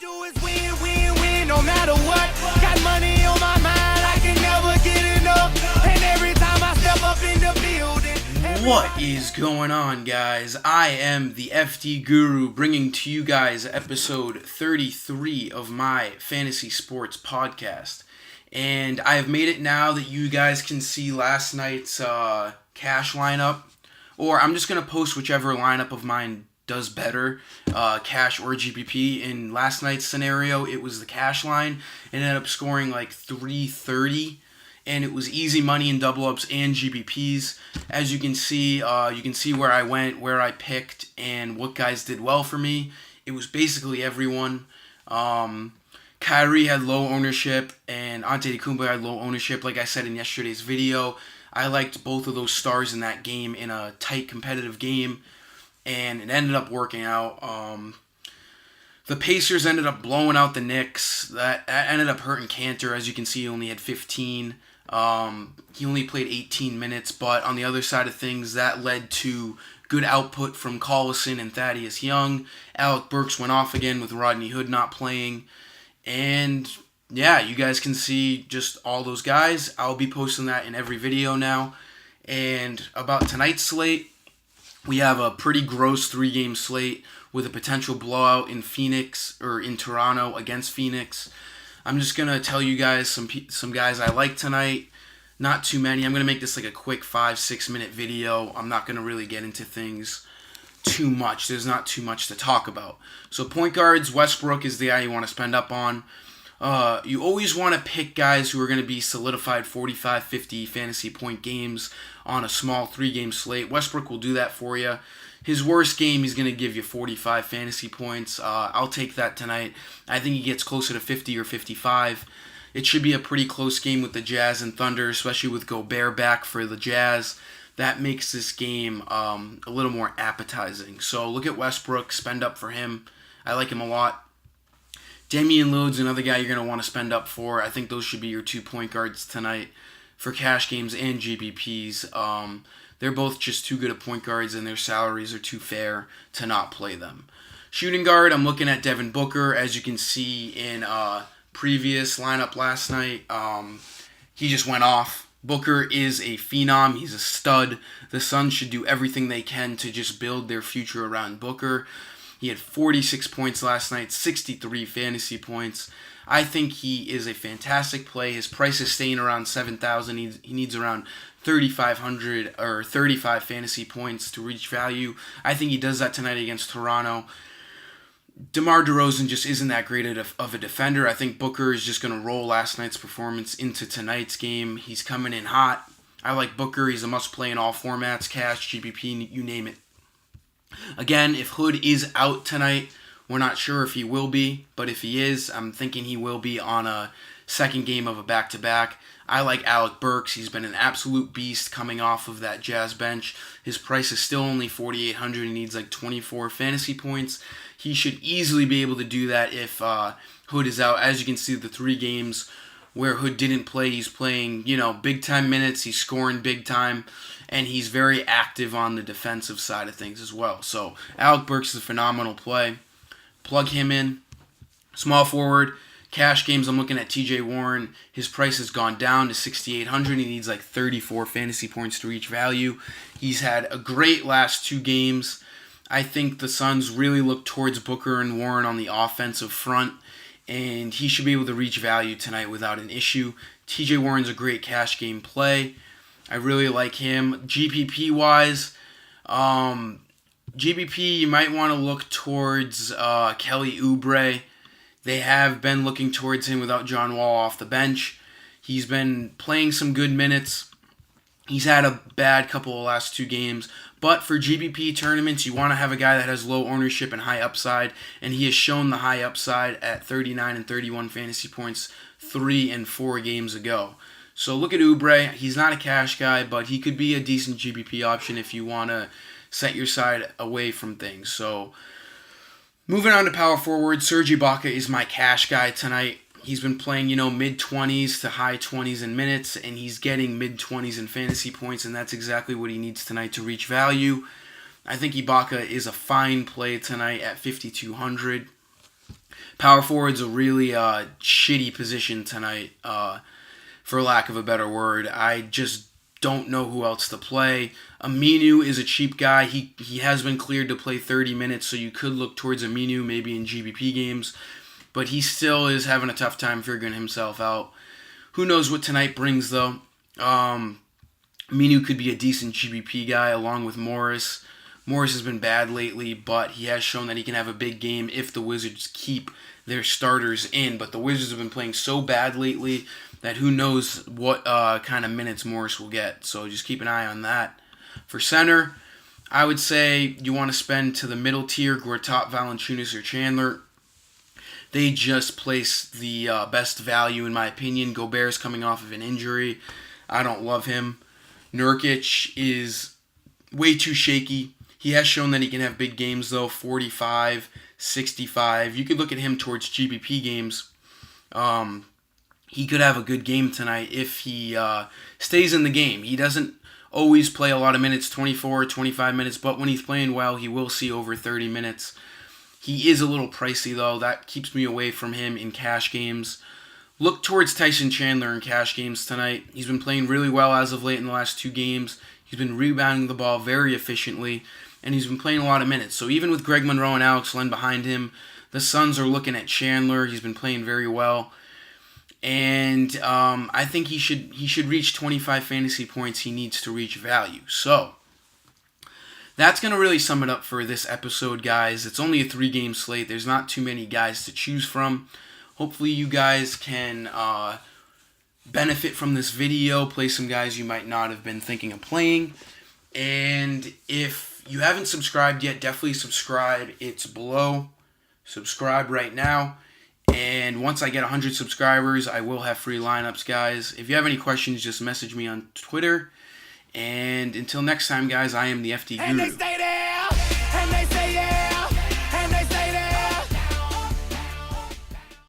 do is win, win, win, no matter what. Got money on my mind, I can never get enough. And every time I step up in the building. What is going on, guys? I am the FD Guru, bringing to you guys episode 33 of my fantasy sports podcast. And I have made it now that you guys can see last night's cash lineup. Or I'm just going to post whichever lineup of mine does better, cash or GPP. In last night's scenario, it was the cash line. It ended up scoring like 330, and it was easy money in double ups and GPPs. As you can see where I went, where I picked, and what guys did well for me. It was basically everyone. Kyrie had low ownership, and Antetokounmpo had low ownership. Like I said in yesterday's video, I liked both of those stars in that game in a tight competitive game, and it ended up working out. The Pacers ended up blowing out the Knicks. That ended up hurting Cantor. As you can see, he only had 15. He only played 18 minutes, but on the other side of things, that led to good output from Collison and Thaddeus Young. Alec Burks went off again with Rodney Hood not playing. And yeah, you guys can see just all those guys. I'll be posting that in every video now. And about tonight's slate, we have a pretty gross 3-game slate with a potential blowout in Phoenix or in Toronto against Phoenix. I'm just going to tell you guys some guys I like tonight. Not too many. I'm going to make this like a quick 5-6 minute video. I'm not going to really get into things too much. There's not too much to talk about. So point guards, Westbrook is the guy you want to spend up on. You always want to pick guys who are going to be solidified 45, 50 fantasy point games on a small 3-game slate. Westbrook will do that for you. His worst game, he's going to give you 45 fantasy points. I'll take that tonight. I think he gets closer to 50 or 55. It should be a pretty close game with the Jazz and Thunder, especially with Gobert back for the Jazz. That makes this game a little more appetizing. So look at Westbrook, spend up for him. I like him a lot. Damian Lillard's another guy you're going to want to spend up for. I think those should be your 2 point guards tonight for cash games and GPPs. They're both just too good at point guards, and their salaries are too fair to not play them. Shooting guard, I'm looking at Devin Booker. As you can see in previous lineup last night, he just went off. Booker is a phenom. He's a stud. The Suns should do everything they can to just build their future around Booker. He had 46 points last night, 63 fantasy points. I think he is a fantastic play. His price is staying around 7,000. He needs around 3,500 or 35 fantasy points to reach value. I think he does that tonight against Toronto. DeMar DeRozan just isn't that great of a defender. I think Booker is just going to roll last night's performance into tonight's game. He's coming in hot. I like Booker. He's a must-play in all formats, cash, GPP, you name it. Again, if Hood is out tonight, we're not sure if he will be, but if he is, I'm thinking he will be on a second game of a back-to-back. I like Alec Burks. He's been an absolute beast coming off of that Jazz bench. His price is still only $4,800. He needs like 24 fantasy points. He should easily be able to do that if Hood is out. As you can see, the 3 games where Hood didn't play, he's playing, big-time minutes. He's scoring big time, and he's very active on the defensive side of things as well. So Alec Burks is a phenomenal play. Plug him in. Small forward, cash games, I'm looking at TJ Warren. His price has gone down to $6,800. He needs like 34 fantasy points to reach value. He's had a great last 2 games. I think the Suns really look towards Booker and Warren on the offensive front, and he should be able to reach value tonight without an issue. TJ Warren's a great cash game play. I really like him. GPP-wise, GPP, you might want to look towards Kelly Oubre. They have been looking towards him without John Wall off the bench. He's been playing some good minutes. He's had a bad couple of last 2 games. But for GPP tournaments, you want to have a guy that has low ownership and high upside. And he has shown the high upside at 39 and 31 fantasy points 3 and 4 games ago. So look at Oubre. He's not a cash guy, but he could be a decent GPP option if you want to set your side away from things. So moving on to power forward, Serge Ibaka is my cash guy tonight. He's been playing, mid-20s to high 20s in minutes, and he's getting mid-20s in fantasy points, and that's exactly what he needs tonight to reach value. I think Ibaka is a fine play tonight at 5,200. Power forward's a really shitty position tonight, for lack of a better word. I just don't know who else to play. Aminu is a cheap guy. He has been cleared to play 30 minutes, so you could look towards Aminu maybe in GBP games. But he still is having a tough time figuring himself out. Who knows what tonight brings, though. Aminu could be a decent GBP guy along with Morris. Morris has been bad lately, but he has shown that he can have a big game if the Wizards keep their starters in. But the Wizards have been playing so bad lately that who knows what kind of minutes Morris will get. So just keep an eye on that. For center, I would say you want to spend to the middle tier, Gortat, Valanciunas, or Chandler. They just place the best value, in my opinion. Gobert's coming off of an injury. I don't love him. Nurkic is way too shaky. He has shown that he can have big games, though, 45, 65. You could look at him towards GBP games. He could have a good game tonight if he stays in the game. He doesn't always play a lot of minutes, 24, 25 minutes, but when he's playing well, he will see over 30 minutes. He is a little pricey, though. That keeps me away from him in cash games. Look towards Tyson Chandler in cash games tonight. He's been playing really well as of late in the last 2 games. He's been rebounding the ball very efficiently, and he's been playing a lot of minutes. So even with Greg Monroe and Alex Len behind him, the Suns are looking at Chandler. He's been playing very well. And I think he should reach 25 fantasy points. He needs to reach value. So that's going to really sum it up for this episode, guys. It's only a 3-game slate. There's not too many guys to choose from. Hopefully you guys can benefit from this video, play some guys you might not have been thinking of playing. And if you haven't subscribed yet, definitely subscribe. It's below. Subscribe right now. And once I get 100 subscribers, I will have free lineups, guys. If you have any questions, just message me on Twitter. And until next time, guys, I am the FD Guru.